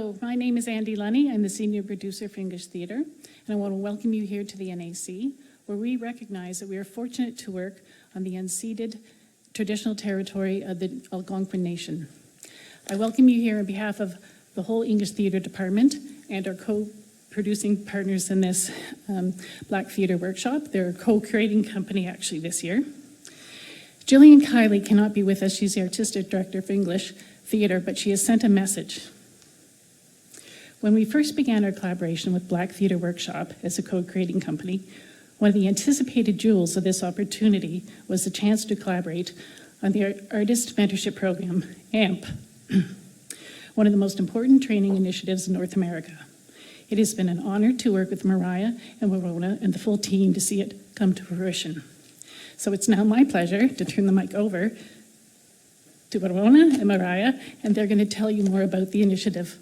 Hello, my name is Andy Lunny. I'm the senior producer for English Theatre, and I want to welcome you here to the NAC, where we recognize that we are fortunate to work on the unceded traditional territory of the Algonquin Nation. I welcome you here on behalf of the whole English Theatre Department and our co-producing partners in this Black Theatre Workshop. They're a co-creating company actually this year. Gillian Kiley cannot be with us. She's the Artistic Director for English Theatre, but she has sent a message. When we first began our collaboration with Black Theatre Workshop as a co-creating company, one of the anticipated jewels of this opportunity was the chance to collaborate on the Artist Mentorship Program, AMP, one of the most important training initiatives in North America. It has been an honor to work with Mariah and Warona and the full team to see it come to fruition. So it's now my pleasure to turn the mic over to Warona and Mariah, and they're going to tell you more about the initiative.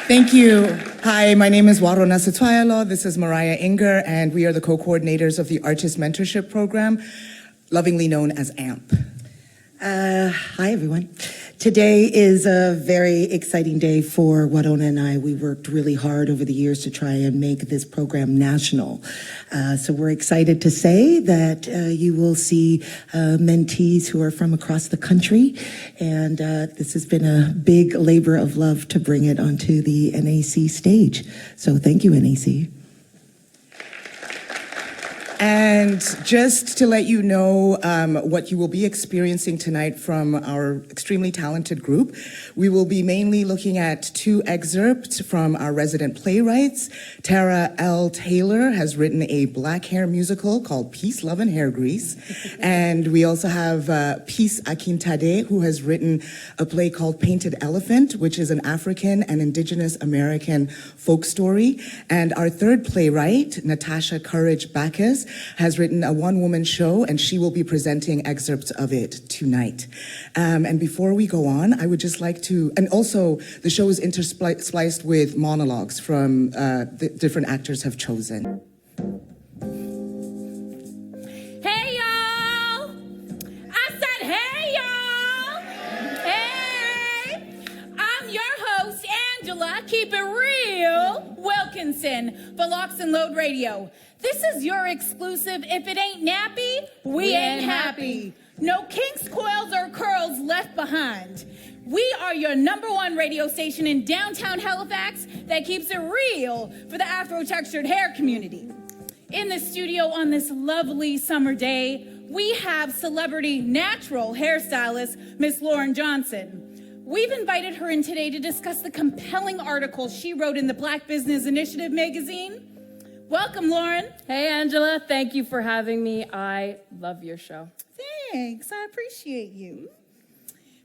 Thank you. Hi, my name is Warona Sitwayalo. This is Mariah Unger, and we are the co-coordinators of the Artist Mentorship Program, lovingly known as AMP. Hi, everyone. Today is a very exciting day for Warona and I. We worked really hard over the years to try and make this program national. So we're excited to say that you will see mentees who are from across the country. And this has been a big labor of love to bring it onto the NAC stage. So thank you, NAC. And just to let you know what you will be experiencing tonight from our extremely talented group, we will be mainly looking at 2 excerpts from our resident playwrights. Tara L. Taylor has written a Black hair musical called Peace, Love, and Hair Grease. And we also have Peace Akintade, who has written a play called Painted Elephant, which is an African and Indigenous American folk story. And our third playwright, Natasha Courage Bacchus, has written a one-woman show, and she will be presenting excerpts of it tonight. And before we go on, I would just like to, and also the show is interspliced with monologues from the different actors have chosen. Hey y'all! I said hey y'all! Hey! I'm your host, Angela, keep it real, Wilkinson, for Locks and Load Radio. This is your exclusive If It Ain't Nappy, we ain't happy. No kinks, coils, or curls left behind. We are your #1 radio station in downtown Halifax that keeps it real for the Afro-textured hair community. In the studio on this lovely summer day, we have celebrity natural hairstylist, Miss Lauren Johnson. We've invited her in today to discuss the compelling article she wrote in the Black Business Initiative magazine. Welcome, Lauren. Hey, Angela. Thank you for having me. I love your show. Thanks. I appreciate you.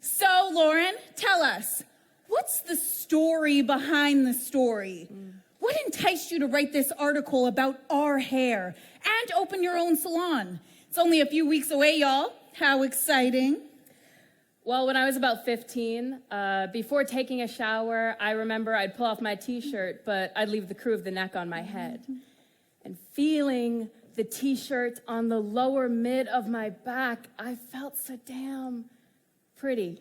So, Lauren, tell us, what's the story behind the story? What enticed you to write this article about our hair and open your own salon? It's only a few weeks away, y'all. How exciting. Well, when I was about 15, before taking a shower, I remember I'd pull off my t-shirt, but I'd leave the crew of the neck on my head. And feeling the t-shirt on the lower mid of my back, I felt so damn pretty.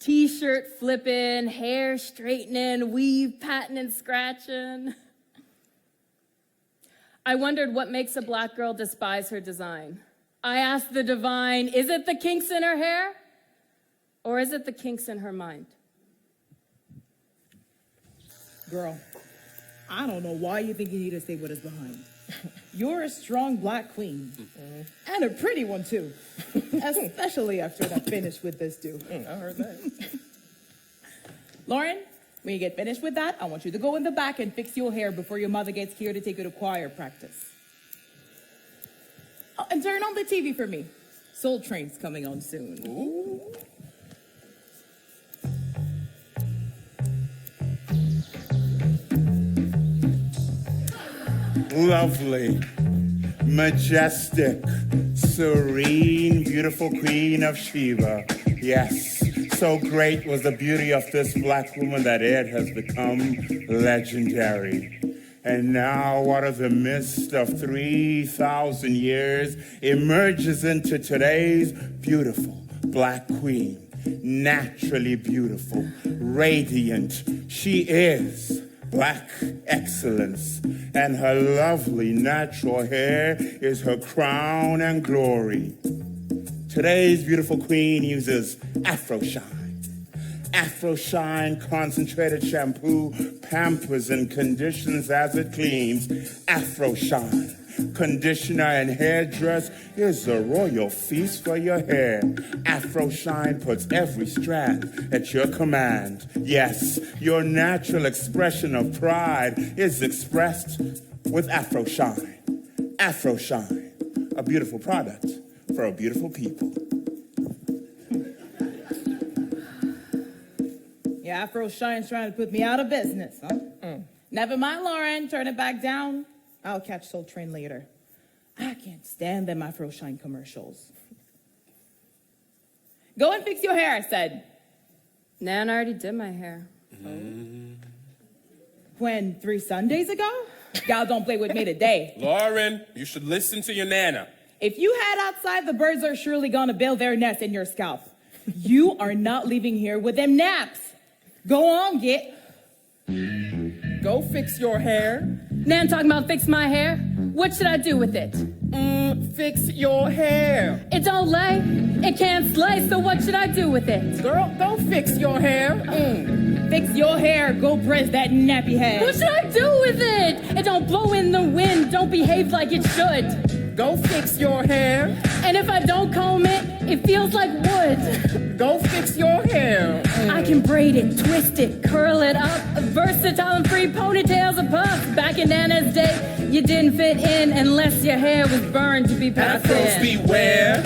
T-shirt flipping, hair straightening, weave patting and scratching. I wondered what makes a Black girl despise her design. I asked the divine, is it the kinks in her hair? Or is it the kinks in her mind? Girl, I don't know why you think you need to stay with us behind. You're a strong Black queen. And a pretty one, too. Especially after I finish with this, too. I heard that. Lauren, when you get finished with that, I want you to go in the back and fix your hair before your mother gets here to take you to choir practice. Oh, and turn on the TV for me. Soul Train's coming on soon. Ooh. Lovely, majestic, serene, beautiful Queen of Sheba. Yes, so great was the beauty of this Black woman that it has become legendary. And now, out of the mist of 3,000 years, emerges into today's beautiful Black Queen. naturally beautiful, radiant. She is black excellence, and her lovely natural hair is her crown and glory. Today's beautiful queen uses Afro Shine. Afro Shine concentrated shampoo pampers and conditions as it cleans. Afro Shine conditioner and hairdress is a royal feast for your hair. Afro Shine puts every strand at your command. Yes, your natural expression of pride is expressed with Afro Shine. Afro Shine, a beautiful product for a beautiful people. Yeah, Afro Shine's trying to put me out of business, huh? Never mind, Lauren. Turn it back down. I'll catch Soul Train later. I can't stand them Afro Shine commercials. Go and fix your hair, I said. Nan already did my hair. When, 3 Sundays ago? Y'all don't play with me today. Lauren, you should listen to your Nana. If you head outside, the birds are surely gonna build their nest in your scalp. You are not leaving here with them naps. Go on, Go fix your hair. Nan talking about fix my hair? What should I do with it? Fix your hair. It don't lay, it can't slay, so what should I do with it? Girl, go fix your hair. Fix your hair, go press that nappy head. What should I do with it? It don't blow in the wind, don't behave like it should. Go fix your hair. And if I don't comb it, it feels like wood. Go fix your hair. I can braid it, twist it, curl it up. Versatile and free ponytails and puffs. Back in Nana's day, you didn't fit in unless your hair was burned to be Afros perfect. beware.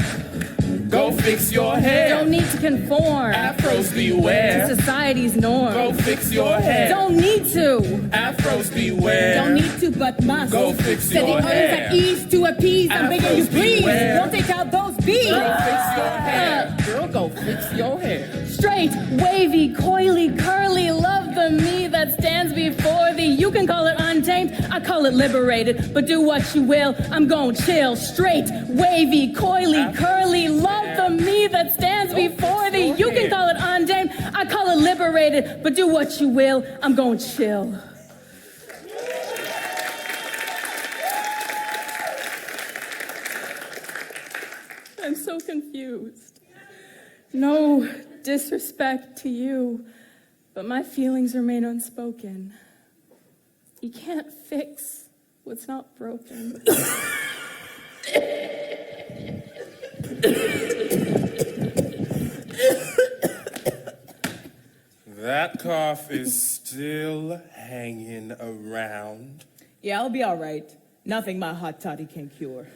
Go fix your hair. Don't need to conform Afros beware. to society's norm. Go fix your hair. Don't need to. Afros beware. Don't need to, but must. Go fix Set the your others hair. at ease to appease. I'm begging you, Afros please. beware. Don't take out those bees. Go fix your hair. Girl, go fix your hair. Straight, wavy, coily, curly, love the me that stands before thee. You can call it untamed, I call it liberated, but do what you will, I'm gon' chill. Straight, wavy, coily, curly, love the me that stands before thee. You can call it untamed, I call it liberated, but do what you will, I'm gon' chill. I'm so confused. No disrespect to you, but my feelings remain unspoken. You can't fix what's not broken. That cough is still hanging around. Yeah, I'll be all right. Nothing my hot toddy can cure.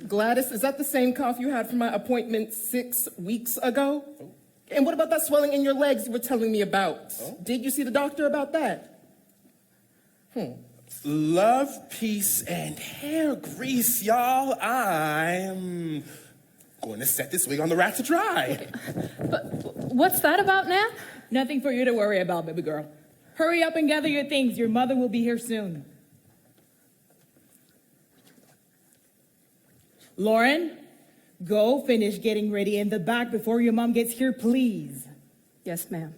Gladys, is that the same cough you had for my appointment 6 weeks ago? And what about that swelling in your legs you were telling me about? Did you see the doctor about that? Love, peace, and hair grease, y'all. I'm going to set this wig on the rack to dry. But what's that about, Nan? Nothing for you to worry about, baby girl. Hurry up and gather your things. Your mother will be here soon. Lauren, go finish getting ready in the back before your mom gets here, please. Yes, ma'am.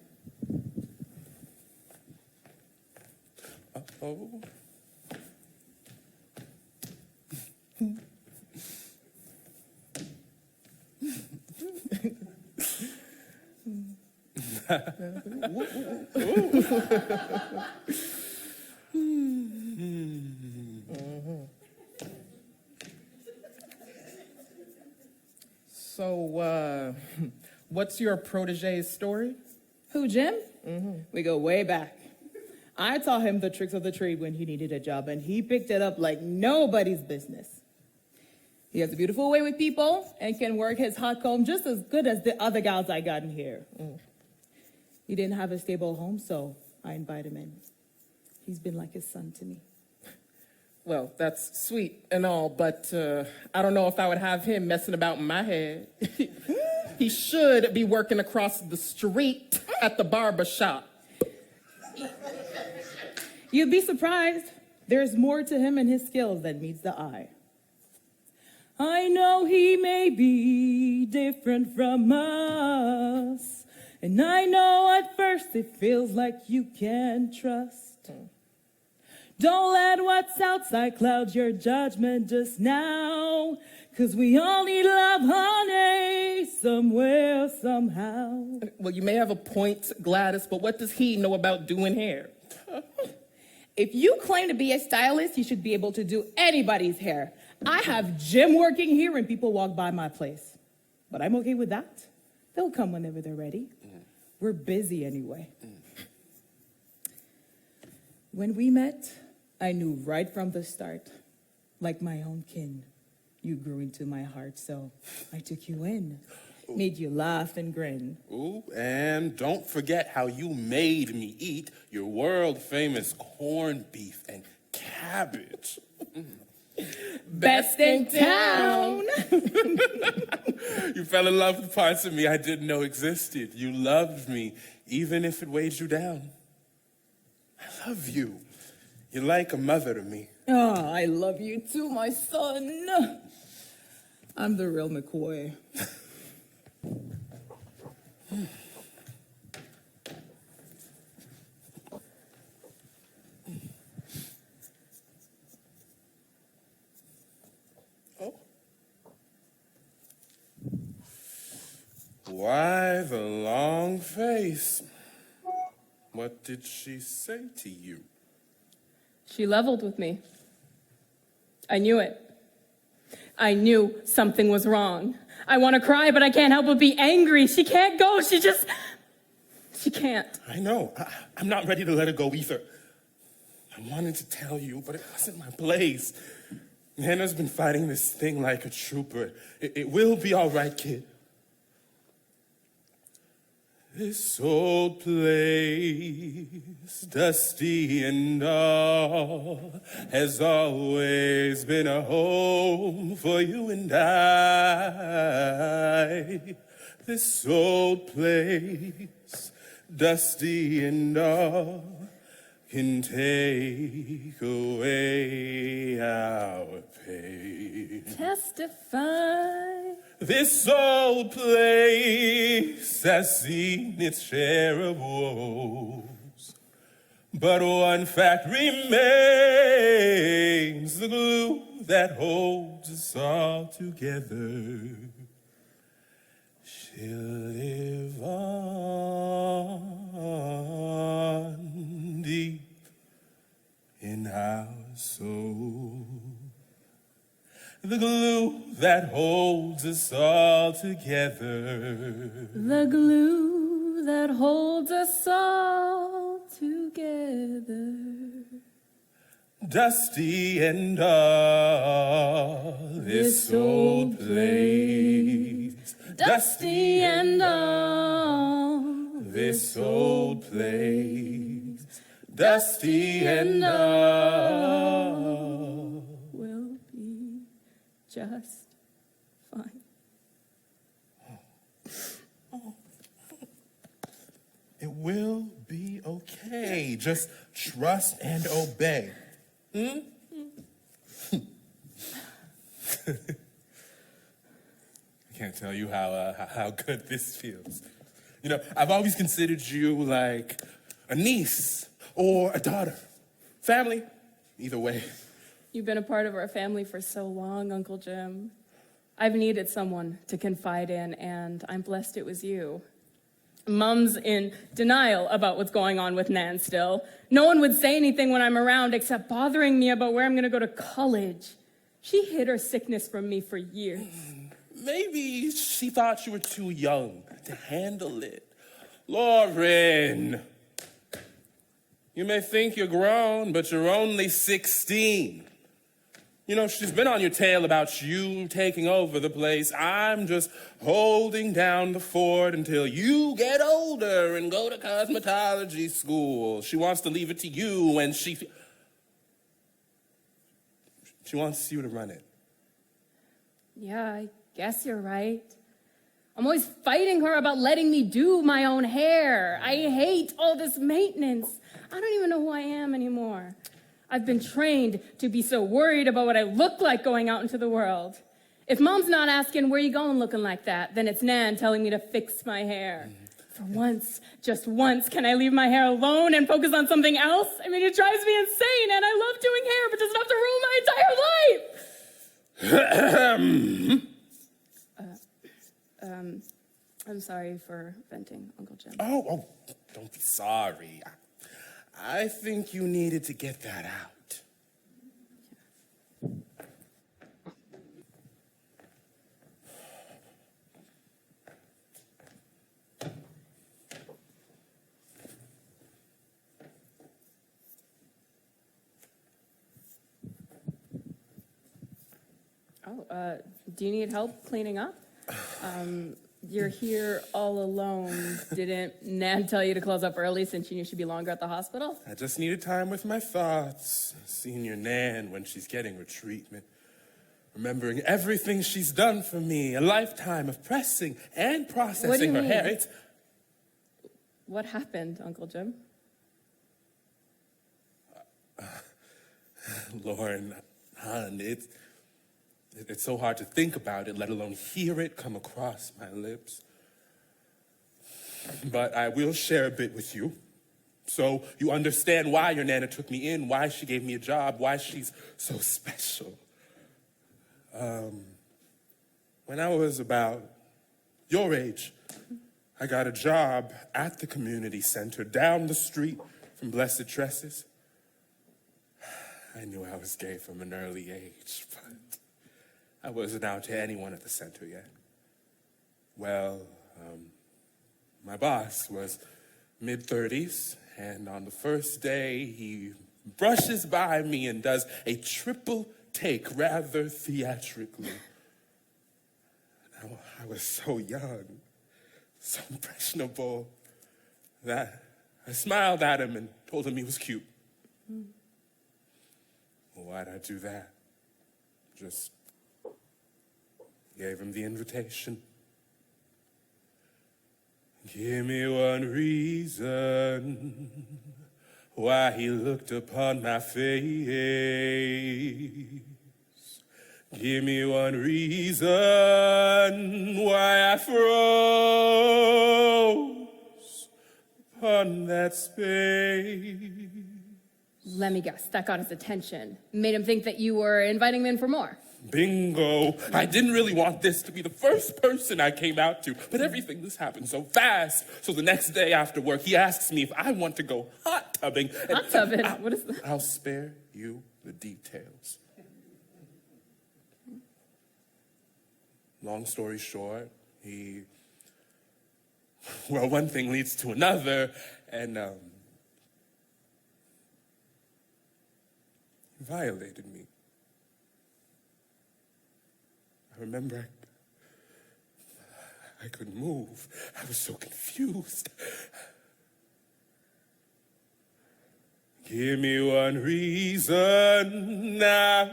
Oh. So, what's your protege's story? Who, Jim? We go way back. I taught him the tricks of the trade when he needed a job, and he picked it up like nobody's business. He has a beautiful way with people and can work his hot comb just as good as the other gals I got in here. He didn't have a stable home, so I invited him in. He's been like his son to me. Well, that's sweet and all, but I don't know if I would have him messing about in my head. He should be working across the street at the barber shop. You'd be surprised. There's more to him and his skills than meets the eye. I know he may be different from us, And I know at first it feels like you can't trust. Don't let what's outside cloud your judgment just now. 'Cause we all need love, honey, somewhere, somehow. Well, you may have a point, Gladys, but what does he know about doing hair? If you claim to be a stylist, you should be able to do anybody's hair. I have Jim working here and people walk by my place. But I'm okay with that. They'll come whenever they're ready. We're busy anyway. When we met, I knew right from the start, like my own kin, you grew into my heart, so I took you in, made you laugh and grin. Ooh, and don't forget how you made me eat your world-famous corned beef and cabbage. Best in town! You fell in love with parts of me I didn't know existed. You loved me, even if it weighed you down. I love you. You're like a mother to me. Oh, I love you too, my son. I'm the real McCoy. Why the long face? What did she say to you? She leveled with me. I knew it. I knew something was wrong. I want to cry, but I can't help but be angry. She can't go. She can't. I know. I'm not ready to let her go either. I wanted to tell you, but it wasn't my place. Hannah's been fighting this thing like a trooper. It will be all right, kid. This old place, dusty and all, has always been a home for you and I. This old place, dusty and all, can take away our pain. Testify. This old place has seen its share of woes, but one fact remains, the glue that holds us all together. She'll live on deep in our soul. The glue that holds us all together. The glue that holds us all together. Dusty and all, this old place. Dusty and all, This old place. Dusty and all. will be just fine. It will be okay. Just trust and obey. I can't tell you how good this feels. You know, I've always considered you like a niece or a daughter. Family, either way. You've been a part of our family for so long, Uncle Jim. I've needed someone to confide in, and I'm blessed it was you. Mom's in denial about what's going on with Nan still. No one would say anything when I'm around except bothering me about where I'm going to go to college. She hid her sickness from me for years. Maybe she thought you were too young to handle it. Lauren, you may think you're grown, but you're only 16. You know, she's been on your tail about you taking over the place. I'm just holding down the fort until you get older and go to cosmetology school. She wants to leave it to you when she wants you to run it. Yeah, I guess you're right. I'm always fighting her about letting me do my own hair. I hate all this maintenance. I don't even know who I am anymore. I've been trained to be so worried about what I look like going out into the world. If Mom's not asking, where you going looking like that, then it's Nan telling me to fix my hair. For once, just once, can I leave my hair alone and focus on something else? I mean, it drives me insane, and I love doing hair, but doesn't have to ruin my entire life. I'm sorry for venting, Uncle Jim. Oh, don't be sorry. I think you needed to get that out. Do you need help cleaning up? You're here all alone. Didn't Nan tell you to close up early since she knew she'd be longer at the hospital? I just needed time with my thoughts, seeing your Nan when she's getting her treatment, remembering everything she's done for me, a lifetime of pressing and processing her hair. What happened, Uncle Jim? Lauren, hon, it's so hard to think about it, let alone hear it come across my lips. But I will share a bit with you, so you understand why your Nana took me in, why she gave me a job, why she's so special. When I was about your age, I got a job at the community center down the street from Blessed Tresses. I knew I was gay from an early age, but I wasn't out to anyone at the center yet. Well, my boss was mid-30s, and on the first day, he brushes by me and does a triple take rather theatrically. I was so young, so impressionable, that I smiled at him and told him he was cute. Well, why'd I do that? Just gave him the invitation. Give me one reason why he looked upon my face. Give me one reason why I froze upon that space. Let me guess, that got his attention. Made him think that you were inviting him in for more. Bingo. I didn't really want this to be the first person I came out to, but everything just happened so fast. So the next day after work, he asks me if I want to go hot tubbing. Hot tubbing? What is that? I'll spare you the details. Long story short, one thing leads to another, and he violated me. I remember I couldn't move. I was so confused. Give me one reason now.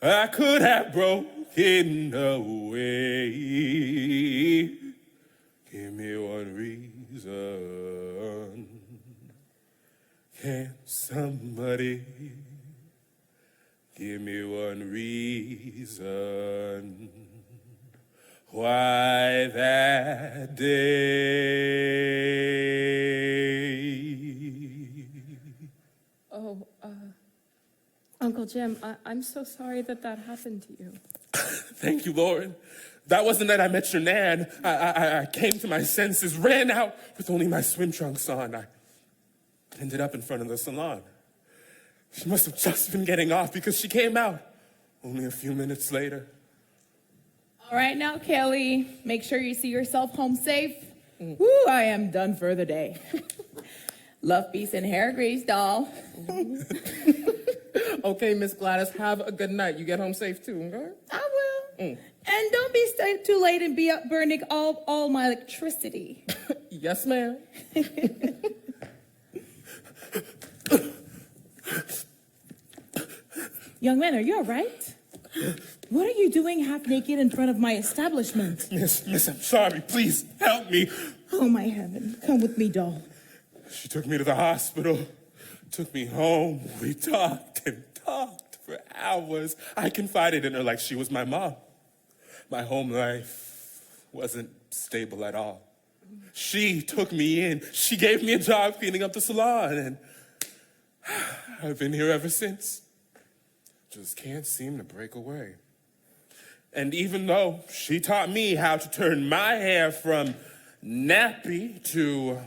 I could have broken away. Give me one reason. Can somebody give me one reason why that day? Oh, Uncle Jim, I'm so sorry that happened to you. Thank you, Lauren. That wasn't that I met your Nan. I came to my senses, ran out with only my swim trunks on. I ended up in front of the salon. She must have just been getting off because she came out only a few minutes later. All right now, Kelly, make sure you see yourself home safe. Woo, I am done for the day. Love, peace, and hair grease, doll. Okay, Miss Gladys, have a good night. You get home safe too, okay? I will. And don't be staying too late and be up burning all my electricity. Yes, ma'am. Young man, are you all right? What are you doing half naked in front of my establishment? Miss, I'm sorry. Please help me. Oh, my heaven. Come with me, doll. She took me to the hospital, took me home. We talked and talked. For hours, I confided in her like she was my mom. My home life wasn't stable at all. She took me in. She gave me a job cleaning up the salon, and I've been here ever since. Just can't seem to break away. And even though she taught me how to turn my hair from nappy to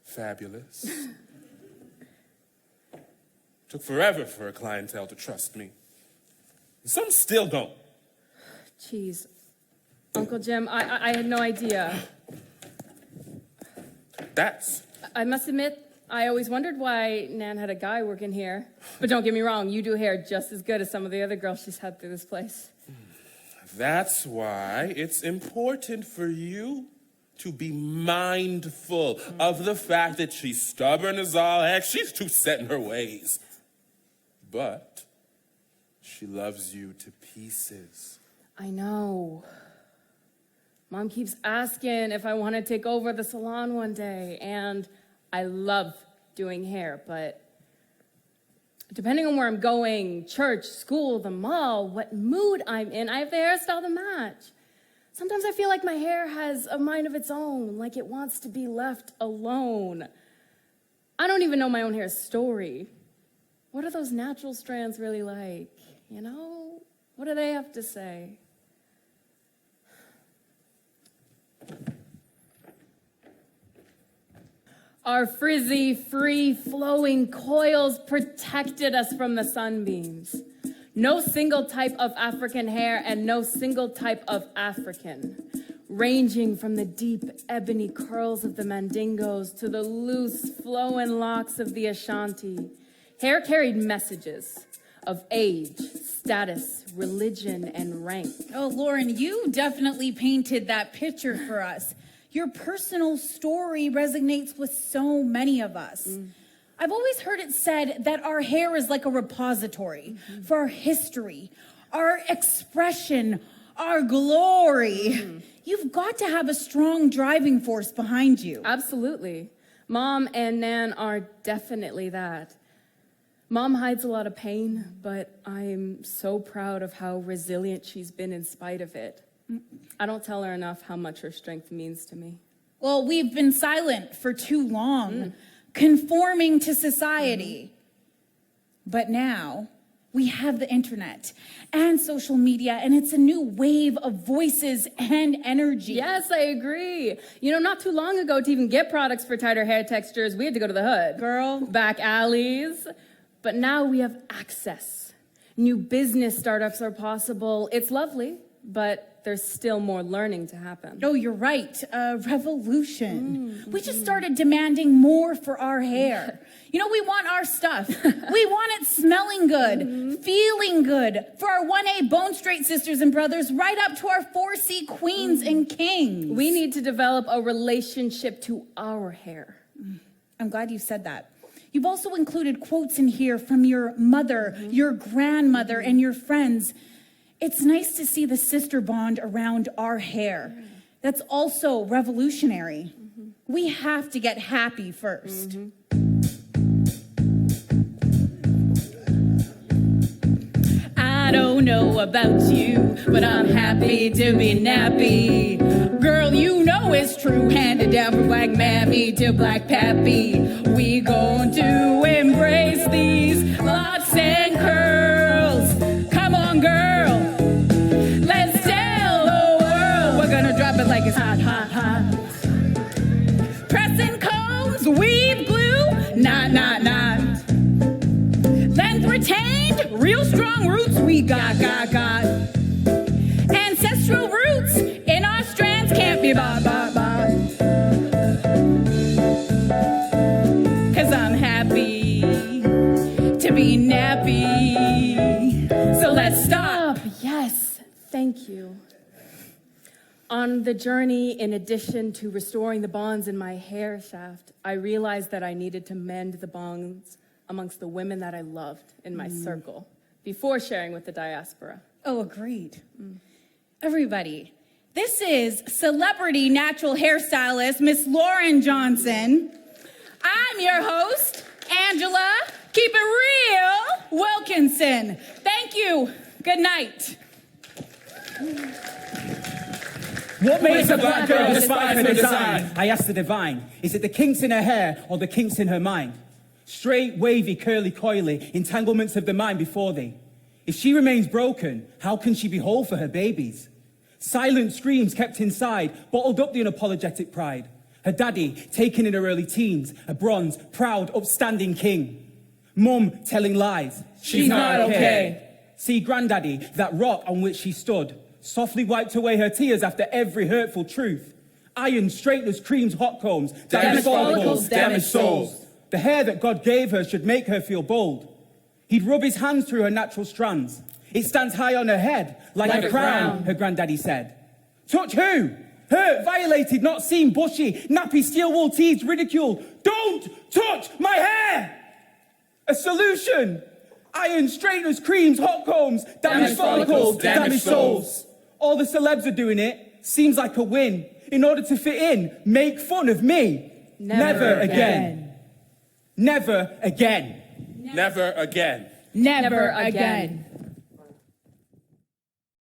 fabulous, took forever for a clientele to trust me. Some still don't. Jeez. Uncle Jim, I had no idea. I must admit, I always wondered why Nan had a guy working here. But don't get me wrong, you do hair just as good as some of the other girls she's had through this place. That's why it's important for you to be mindful of the fact that she's stubborn as all heck. She's too set in her ways. But she loves you to pieces. I know. Mom keeps asking if I want to take over the salon one day, and I love doing hair, but depending on where I'm going, church, school, the mall, what mood I'm in, I have the hairstyle to match. Sometimes I feel like my hair has a mind of its own, like it wants to be left alone. I don't even know my own hair's story. What are those natural strands really like? You know, what do they have to say? Our frizzy, free-flowing coils protected us from the sunbeams. No single type of African hair and no single type of African. Ranging from the deep ebony curls of the Mandingos to the loose, flowing locks of the Ashanti. Hair carried messages of age, status, religion, and rank. Oh, Lauren, you definitely painted that picture for us. Your personal story resonates with so many of us. I've always heard it said that our hair is like a repository for our history, our expression, our glory. You've got to have a strong driving force behind you. Absolutely. Mom and Nan are definitely that. Mom hides a lot of pain, but I'm so proud of how resilient she's been in spite of it. I don't tell her enough how much her strength means to me. Well, we've been silent for too long, conforming to society. But now we have the internet and social media, and it's a new wave of voices and energy. Yes, I agree. You know, not too long ago, to even get products for tighter hair textures, we had to go to the hood. Girl. Back alleys. But now we have access. New business startups are possible. It's lovely, but there's still more learning to happen. Oh, you're right. Revolution. We just started demanding more for our hair. You know, we want our stuff. We want it smelling good, feeling good, for our 1A Bone Straight sisters and brothers, right up to our 4C queens and kings. We need to develop a relationship to our hair. I'm glad you said that. You've also included quotes in here from your mother, your grandmother, and your friends. It's nice to see the sister bond around our hair. That's also revolutionary. We have to get happy first. I don't know about you, but I'm happy to be nappy. Girl, you know it's true. Handed down from black mammy to black pappy. We going to embrace these locks and curls. Come on, girl. Let's tell the world. We're gonna drop it like it's hot, hot, hot. Pressing combs, weave glue, not. Length retained, real strong roots we got. Ancestral roots in our strands can't be bought. 'Cause I'm happy to be nappy. So let's stop. Yes, thank you. On the journey, in addition to restoring the bonds in my hair shaft, I realized that I needed to mend the bonds amongst the women that I loved in my circle before sharing with the diaspora. Oh, agreed. Everybody, this is celebrity natural hairstylist, Miss Lauren Johnson. I'm your host, Angela. Keep it real, Wilkinson. Thank you. Good night. What makes a black girl despise her design? I asked the divine. Is it the kinks in her hair or the kinks in her mind? Straight, wavy, curly, coily, entanglements of the mind before thee. If she remains broken, how can she be whole for her babies? Silent screams kept inside, bottled up the unapologetic pride. Her daddy, taken in her early teens, a bronze, proud, upstanding king. Mum telling lies. She's not okay. See granddaddy, that rock on which she stood, softly wiped away her tears after every hurtful truth. Iron, straighteners, creams, hot combs, Damaged follicles, damaged souls. The hair that God gave her should make her feel bold. He'd rub his hands through her natural strands. It stands high on her head, like a crown, her granddaddy said. Touch who? Hurt, violated, not seen, bushy, nappy, steel wool teased, ridiculed. Don't touch my hair! A solution. Iron, straighteners, creams, hot combs, damaged follicles, damaged souls. All the celebs are doing it. Seems like a win. In order to fit in, make fun of me. Never again. Never again. Never again. Never again.